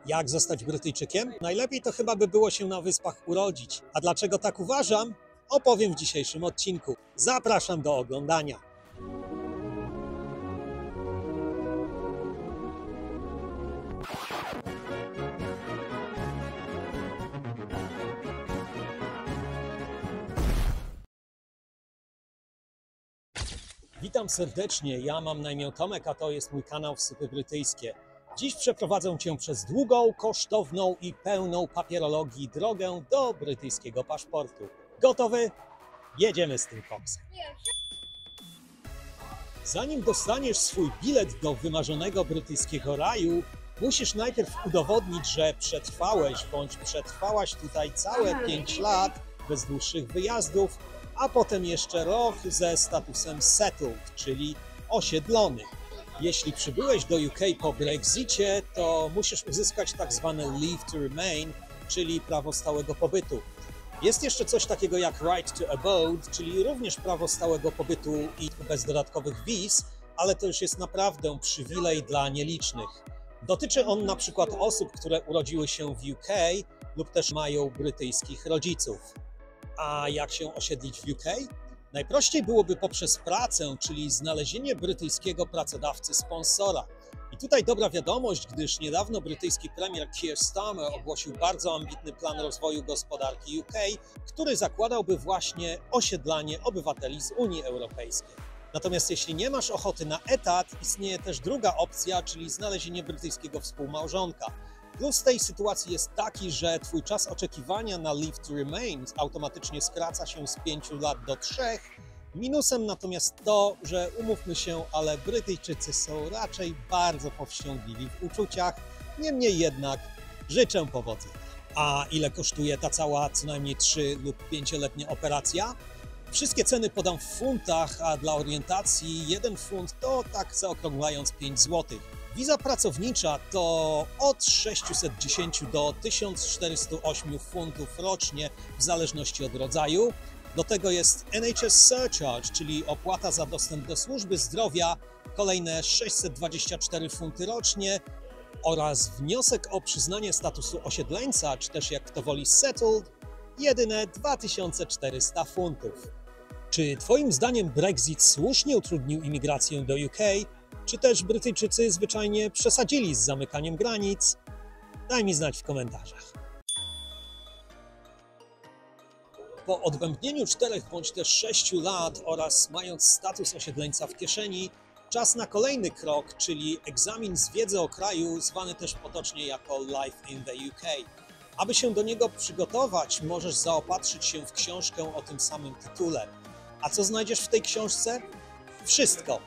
Jak zostać Brytyjczykiem? Najlepiej to chyba by było się na Wyspach urodzić. A dlaczego tak uważam? Opowiem w dzisiejszym odcinku. Zapraszam do oglądania. Witam serdecznie, ja mam na imię Tomek, a to jest mój kanał Wsypy Brytyjskie. Dziś przeprowadzę Cię przez długą, kosztowną i pełną papierologii drogę do brytyjskiego paszportu. Gotowy? Jedziemy z tym koksem. Zanim dostaniesz swój bilet do wymarzonego brytyjskiego raju, musisz najpierw udowodnić, że przetrwałeś bądź przetrwałaś tutaj całe 5 lat bez dłuższych wyjazdów, a potem jeszcze rok ze statusem settled, czyli osiedlony. Jeśli przybyłeś do UK po Brexicie, to musisz uzyskać tak zwane leave to remain, czyli prawo stałego pobytu. Jest jeszcze coś takiego jak right to abode, czyli również prawo stałego pobytu i bez dodatkowych wiz, ale to już jest naprawdę przywilej dla nielicznych. Dotyczy on na przykład osób, które urodziły się w UK lub też mają brytyjskich rodziców. A jak się osiedlić w UK? Najprościej byłoby poprzez pracę, czyli znalezienie brytyjskiego pracodawcy sponsora. I tutaj dobra wiadomość, gdyż niedawno brytyjski premier Keir Starmer ogłosił bardzo ambitny plan rozwoju gospodarki UK, który zakładałby właśnie osiedlanie obywateli z Unii Europejskiej. Natomiast jeśli nie masz ochoty na etat, istnieje też druga opcja, czyli znalezienie brytyjskiego współmałżonka. Plus tej sytuacji jest taki, że Twój czas oczekiwania na leave to remain automatycznie skraca się z 5 lat do 3. Minusem natomiast to, że umówmy się, ale Brytyjczycy są raczej bardzo powściągliwi w uczuciach. Niemniej jednak życzę powodzenia. A ile kosztuje ta cała co najmniej 3 lub 5-letnia operacja? Wszystkie ceny podam w funtach, a dla orientacji 1 funt to tak zaokrąglając 5 zł. Wiza pracownicza to od 610 do 1408 funtów rocznie w zależności od rodzaju. Do tego jest NHS Surcharge, czyli opłata za dostęp do służby zdrowia, kolejne 624 funty rocznie oraz wniosek o przyznanie statusu osiedleńca, czy też jak kto woli settled, jedyne 2400 funtów. Czy Twoim zdaniem Brexit słusznie utrudnił imigrację do UK? Czy też Brytyjczycy zwyczajnie przesadzili z zamykaniem granic? Daj mi znać w komentarzach. Po odbębnieniu 4 bądź też 6 lat oraz mając status osiedleńca w kieszeni, czas na kolejny krok, czyli egzamin z wiedzy o kraju, zwany też potocznie jako Life in the UK. Aby się do niego przygotować, możesz zaopatrzyć się w książkę o tym samym tytule. A co znajdziesz w tej książce? Wszystko.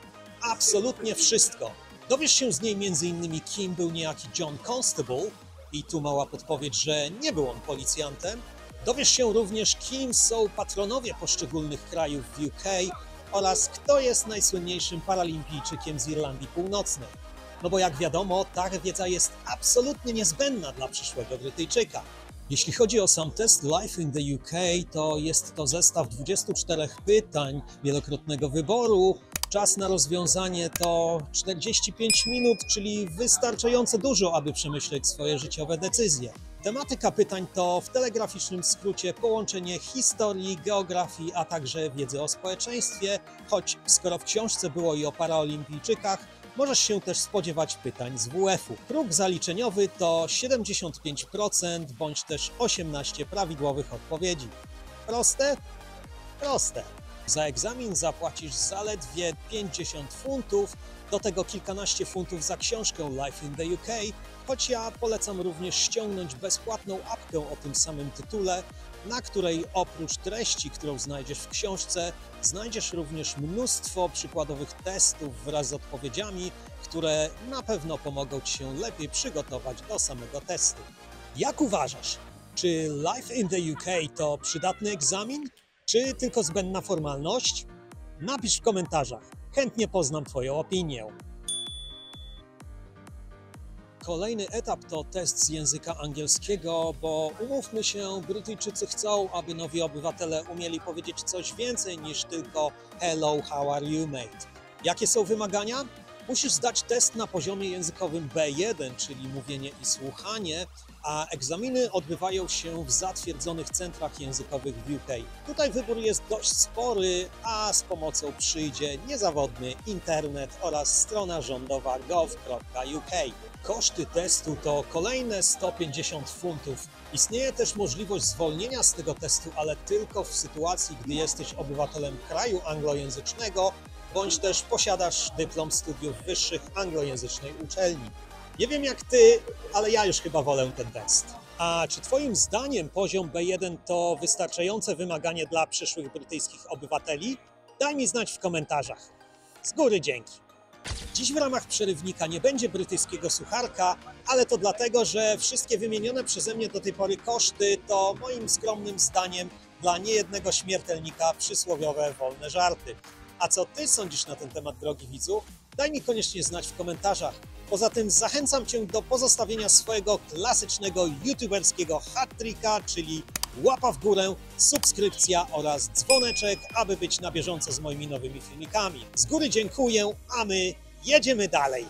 Absolutnie wszystko. Dowiesz się z niej m.in. kim był niejaki John Constable i tu mała podpowiedź, że nie był on policjantem. Dowiesz się również, kim są patronowie poszczególnych krajów w UK oraz kto jest najsłynniejszym paralimpijczykiem z Irlandii Północnej. No bo jak wiadomo, ta wiedza jest absolutnie niezbędna dla przyszłego Brytyjczyka. Jeśli chodzi o sam test Life in the UK, to jest to zestaw 24 pytań, wielokrotnego wyboru. Czas na rozwiązanie to 45 minut, czyli wystarczająco dużo, aby przemyśleć swoje życiowe decyzje. Tematyka pytań to w telegraficznym skrócie połączenie historii, geografii, a także wiedzy o społeczeństwie, choć skoro w książce było i o paraolimpijczykach, możesz się też spodziewać pytań z WF-u. Próg zaliczeniowy to 75% bądź też 18 prawidłowych odpowiedzi. Proste? Proste. Za egzamin zapłacisz zaledwie 50 funtów, do tego kilkanaście funtów za książkę Life in the UK, choć ja polecam również ściągnąć bezpłatną apkę o tym samym tytule, na której oprócz treści, którą znajdziesz w książce, znajdziesz również mnóstwo przykładowych testów wraz z odpowiedziami, które na pewno pomogą Ci się lepiej przygotować do samego testu. Jak uważasz, czy Life in the UK to przydatny egzamin, czy tylko zbędna formalność? Napisz w komentarzach, chętnie poznam Twoją opinię. Kolejny etap to test z języka angielskiego, bo umówmy się, Brytyjczycy chcą, aby nowi obywatele umieli powiedzieć coś więcej niż tylko hello, how are you, mate? Jakie są wymagania? Musisz zdać test na poziomie językowym B1, czyli mówienie i słuchanie, a egzaminy odbywają się w zatwierdzonych centrach językowych w UK. Tutaj wybór jest dość spory, a z pomocą przyjdzie niezawodny internet oraz strona rządowa gov.uk. Koszty testu to kolejne 150 funtów. Istnieje też możliwość zwolnienia z tego testu, ale tylko w sytuacji, gdy jesteś obywatelem kraju anglojęzycznego, bądź też posiadasz dyplom studiów wyższych anglojęzycznej uczelni. Nie wiem jak ty, ale ja już chyba wolę ten test. A czy twoim zdaniem poziom B1 to wystarczające wymaganie dla przyszłych brytyjskich obywateli? Daj mi znać w komentarzach. Z góry dzięki. Dziś w ramach przerywnika nie będzie brytyjskiego sucharka, ale to dlatego, że wszystkie wymienione przeze mnie do tej pory koszty to moim skromnym zdaniem dla niejednego śmiertelnika przysłowiowe wolne żarty. A co ty sądzisz na ten temat, drogi widzu? Daj mi koniecznie znać w komentarzach. Poza tym zachęcam cię do pozostawienia swojego klasycznego youtuberskiego hat-tricka, czyli łapa w górę, subskrypcja oraz dzwoneczek, aby być na bieżąco z moimi nowymi filmikami. Z góry dziękuję, a my jedziemy dalej.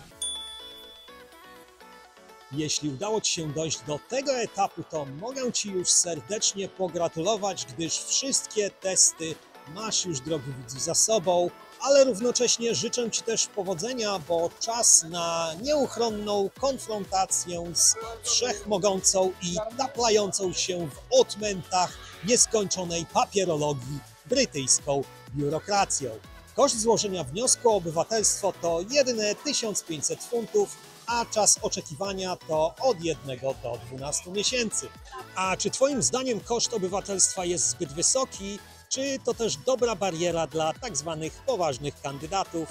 Jeśli udało ci się dojść do tego etapu, to mogę ci już serdecznie pogratulować, gdyż wszystkie testy masz już, drogi widzu, za sobą, ale równocześnie życzę ci też powodzenia, bo czas na nieuchronną konfrontację z wszechmogącą i taplającą się w odmętach nieskończonej papierologii brytyjską biurokracją. Koszt złożenia wniosku o obywatelstwo to jedyne 1500 funtów, a czas oczekiwania to od 1 do 12 miesięcy. A czy twoim zdaniem koszt obywatelstwa jest zbyt wysoki? Czy to też dobra bariera dla tak zwanych poważnych kandydatów?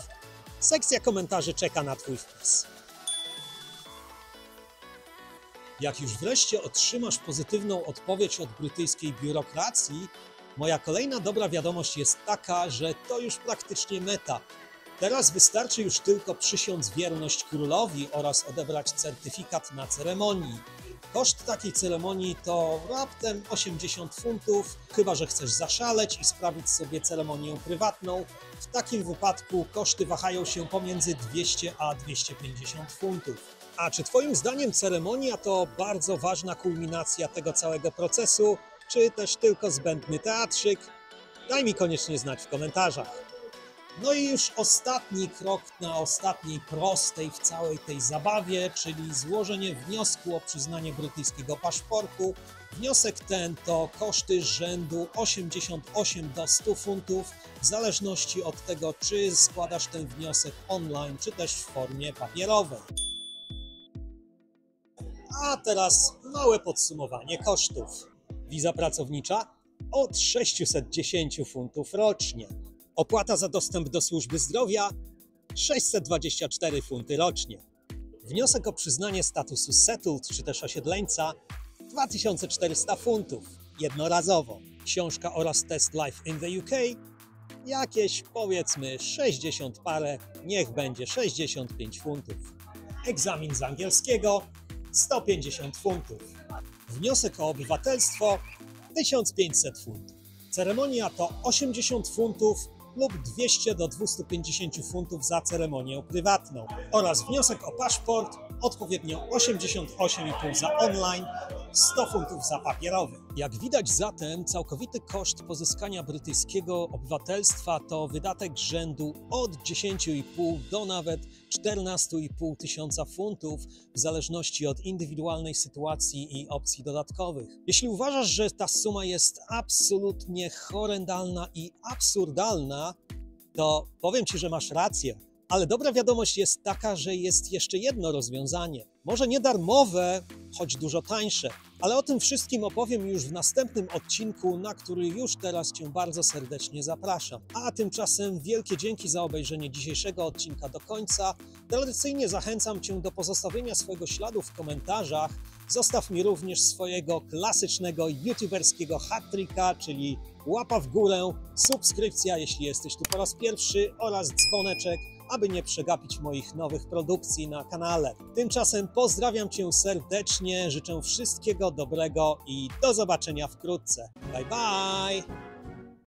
Sekcja komentarzy czeka na twój wpis. Jak już wreszcie otrzymasz pozytywną odpowiedź od brytyjskiej biurokracji, moja kolejna dobra wiadomość jest taka, że to już praktycznie meta. Teraz wystarczy już tylko przysiąc wierność królowi oraz odebrać certyfikat na ceremonii. Koszt takiej ceremonii to raptem 80 funtów, chyba że chcesz zaszaleć i sprawić sobie ceremonię prywatną. W takim wypadku koszty wahają się pomiędzy 200 a 250 funtów. A czy twoim zdaniem ceremonia to bardzo ważna kulminacja tego całego procesu, czy też tylko zbędny teatrzyk? Daj mi koniecznie znać w komentarzach. No i już ostatni krok na ostatniej prostej w całej tej zabawie, czyli złożenie wniosku o przyznanie brytyjskiego paszportu. Wniosek ten to koszty rzędu 88 do 100 funtów, w zależności od tego, czy składasz ten wniosek online, czy też w formie papierowej. A teraz małe podsumowanie kosztów. Wiza pracownicza od 610 funtów rocznie. Opłata za dostęp do służby zdrowia 624 funty rocznie. Wniosek o przyznanie statusu settled czy też osiedleńca 2400 funtów jednorazowo. Książka oraz test Life in the UK jakieś powiedzmy 60 parę, niech będzie 65 funtów. Egzamin z angielskiego 150 funtów. Wniosek o obywatelstwo 1500 funtów. Ceremonia to 80 funtów lub 200 do 250 funtów za ceremonię prywatną oraz wniosek o paszport odpowiednio 88,5 za online, 100 funtów za papierowy. Jak widać zatem, całkowity koszt pozyskania brytyjskiego obywatelstwa to wydatek rzędu od 10,5 do nawet 14,5 tysiąca funtów w zależności od indywidualnej sytuacji i opcji dodatkowych. Jeśli uważasz, że ta suma jest absolutnie horrendalna i absurdalna, to powiem ci, że masz rację. Ale dobra wiadomość jest taka, że jest jeszcze jedno rozwiązanie. Może nie darmowe, choć dużo tańsze, ale o tym wszystkim opowiem już w następnym odcinku, na który już teraz cię bardzo serdecznie zapraszam. A tymczasem wielkie dzięki za obejrzenie dzisiejszego odcinka do końca. Tradycyjnie zachęcam cię do pozostawienia swojego śladu w komentarzach. Zostaw mi również swojego klasycznego youtuberskiego hat-tricka, czyli łapa w górę, subskrypcja, jeśli jesteś tu po raz pierwszy, oraz dzwoneczek, aby nie przegapić moich nowych produkcji na kanale. Tymczasem pozdrawiam cię serdecznie, życzę wszystkiego dobrego i do zobaczenia wkrótce. Bye bye!